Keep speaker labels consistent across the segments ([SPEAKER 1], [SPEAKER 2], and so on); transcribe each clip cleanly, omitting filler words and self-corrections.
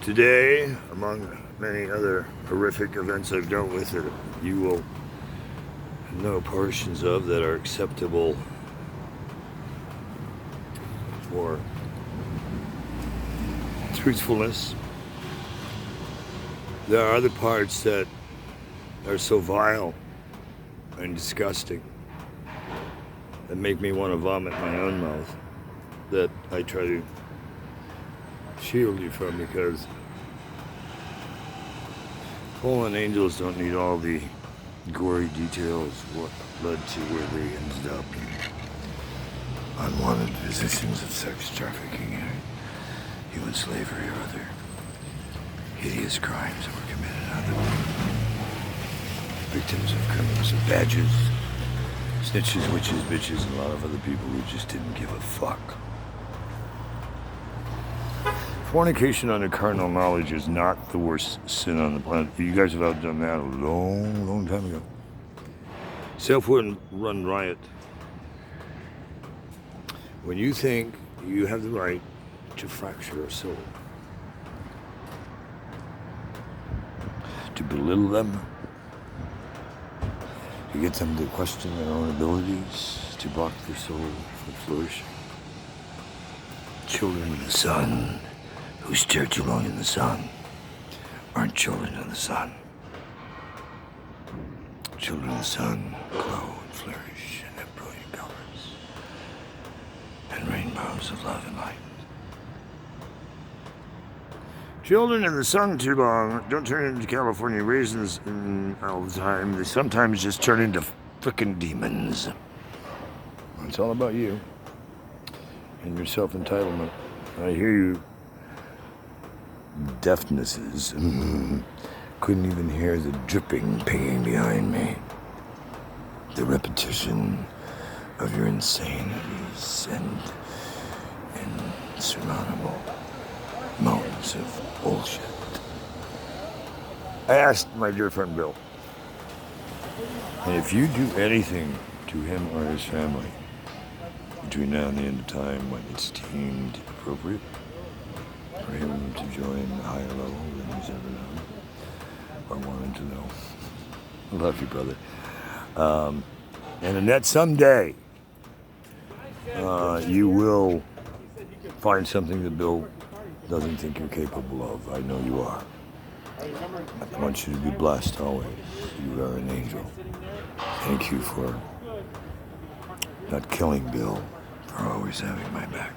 [SPEAKER 1] Today, among many other horrific events I've dealt with that you will know portions of that are acceptable for truthfulness, there are other parts that are so vile and disgusting that make me want to vomit my own mouth that I try to shield you from, because fallen angels don't need all the gory details of what led to where they ended up in unwanted positions of sex trafficking or human slavery or other hideous crimes that were committed on them. Victims of criminals, of badges, snitches, witches, bitches, and a lot of other people who just didn't give a fuck. Fornication under carnal knowledge is not the worst sin on the planet. You guys have outdone that a long, long time ago. Self-run riot. When you think you have the right to fracture a soul, to belittle them, to get them to question their own abilities, to block their soul from flourishing. Children of the sun who stare too long in the sun aren't children of the sun. Children of the sun glow and flourish in their brilliant colors and rainbows of love and light. Children of the sun too long don't turn into California raisins all the time. They sometimes just turn into frickin' demons. It's all about you and your self-entitlement. I hear you deafnesses. Couldn't even hear the dripping pinging behind me. The repetition of your insanities and insurmountable mountains of bullshit. I asked my dear friend Bill, and if you do anything to him or his family between now and the end of time when it's deemed appropriate for him to join a higher level than he's ever known or wanted to know. I love you, brother. And Annette, someday you will find something that Bill doesn't think you're capable of. I know you are. I want you to be blessed always. You are an angel. Thank you for not killing Bill, for always having my back.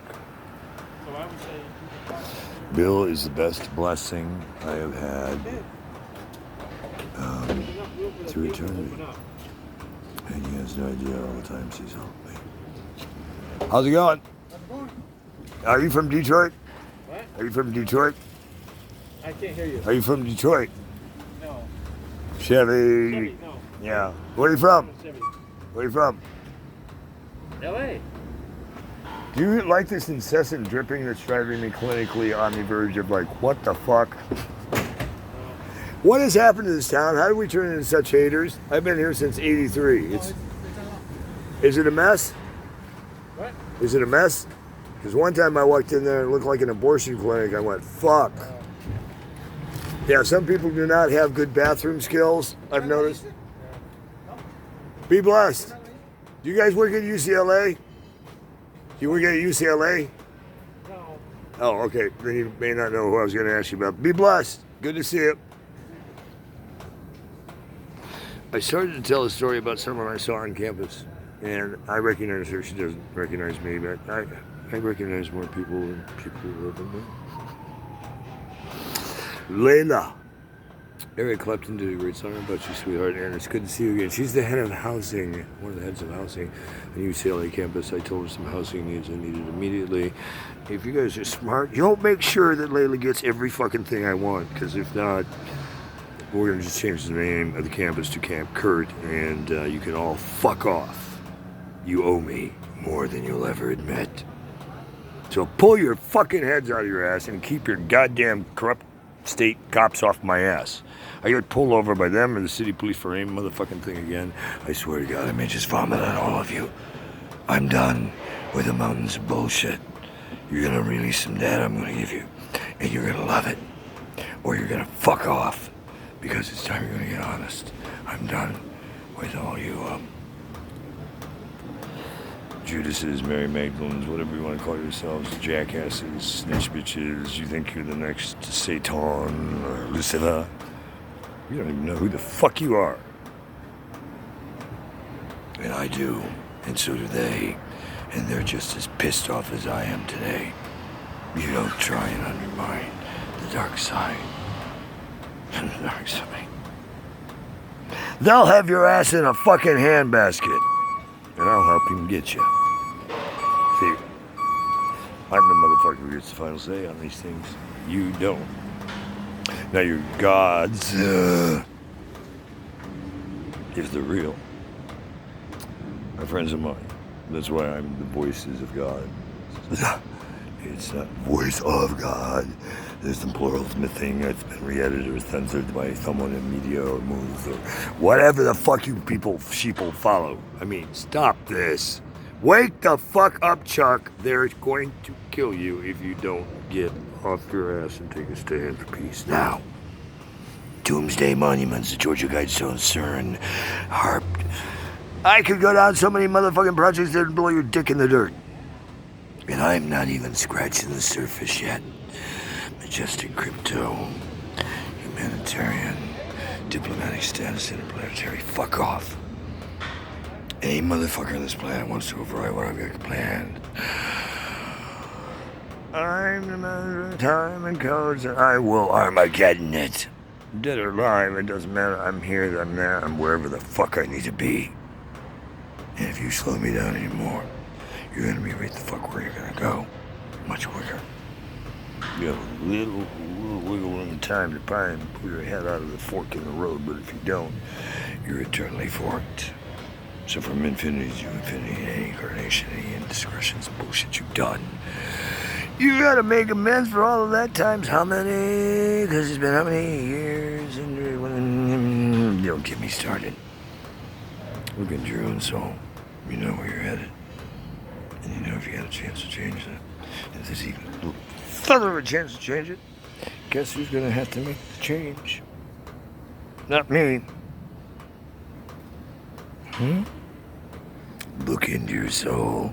[SPEAKER 1] Bill is the best blessing I have had through eternity. And he has no idea all the times he's helped me. How's it going? Are you from Detroit?
[SPEAKER 2] What?
[SPEAKER 1] Are you from Detroit?
[SPEAKER 2] I can't hear you.
[SPEAKER 1] Are you from Detroit?
[SPEAKER 2] No.
[SPEAKER 1] Chevy?
[SPEAKER 2] No.
[SPEAKER 1] Yeah. Where are you from?
[SPEAKER 2] Chevy.
[SPEAKER 1] Where are you from?
[SPEAKER 2] L.A.
[SPEAKER 1] Do you like this incessant dripping that's driving me clinically on the verge of like, what the fuck? What has happened to this town? How did we turn into such haters? I've been here since '83. Is it a mess?
[SPEAKER 2] What?
[SPEAKER 1] Is it a mess? Because one time I walked in there and it looked like an abortion clinic. I went, fuck. Yeah, some people do not have good bathroom skills, I've noticed. Be blessed. Do you guys work at UCLA? Do you work at UCLA?
[SPEAKER 2] No.
[SPEAKER 1] Oh, okay. Then you may not know who I was going to ask you about. Be blessed. Good to see you. I started to tell a story about someone I saw on campus, and I recognize her. She doesn't recognize me, but I recognize more people than people who live in there. Layla. Eric Clapton did a great song about you, sweetheart, and it's good to see you again. She's the head of housing, one of the heads of housing on UCLA campus. I told her some housing needs I needed immediately. If you guys are smart, you'll make sure that Layla gets every fucking thing I want, because if not, we're going to just change the name of the campus to Camp Kurt, and you can all fuck off. You owe me more than you'll ever admit. So pull your fucking heads out of your ass and keep your goddamn corrupt state cops off my ass. I got pulled over by them or the city police for any motherfucking thing again. I swear to God, I may just vomit on all of you. I'm done with the mountains of bullshit. You're gonna release some data I'm gonna give you, and you're gonna love it. or you're gonna fuck off, because it's time you're gonna get honest. I'm done with all you Judases, Mary Magdalenes, whatever you want to call yourselves, jackasses, snitch bitches. You think you're the next Satan or Lucifer? You don't even know who the fuck you are. And I do, and so do they, and they're just as pissed off as I am today. You don't try and undermine the dark side. And the dark side. They'll have your ass in a fucking handbasket, and I'll help him get you. See, I'm the motherfucker who gets the final say on these things. You don't. Now your gods, if they're real, are friends of mine. That's why I'm the voices of God. It's not voice of God. There's some pluralism thing that's been re-edited or censored by someone in media or moves or whatever the fuck you people, sheeple follow. I mean, stop this. Wake the fuck up, Chuck. They're going to kill you if you don't get off your ass and take a stand for peace. Now, Doomsday Monuments, the Georgia Guidestone, CERN, HARP. I could go down so many motherfucking projects that'd blow your dick in the dirt. And I'm not even scratching the surface yet. Majestic crypto, humanitarian, diplomatic status, interplanetary. Fuck off. Any motherfucker on this planet wants to override what I've got planned. I'm the master of time and codes, and I will Armageddon it. Dead or alive, it doesn't matter. I'm here, I'm there, I'm wherever the fuck I need to be. And if you slow me down anymore, you're gonna be right the fuck where you're gonna go. Much quicker. You have a little wiggle room in time to try and pull your head out of the fork in the road, but if you don't, you're eternally forked. So from infinity to infinity, any incarnation, any indiscretions, bullshit you've done, you gotta make amends for all of that times how many? Because it's been how many years? And don't get me started. Look into your own soul. You know where you're headed. And you know if you got a chance to change that. If there's even a little feather of a chance to change it, guess who's gonna have to make the change? Not me. Look into your soul.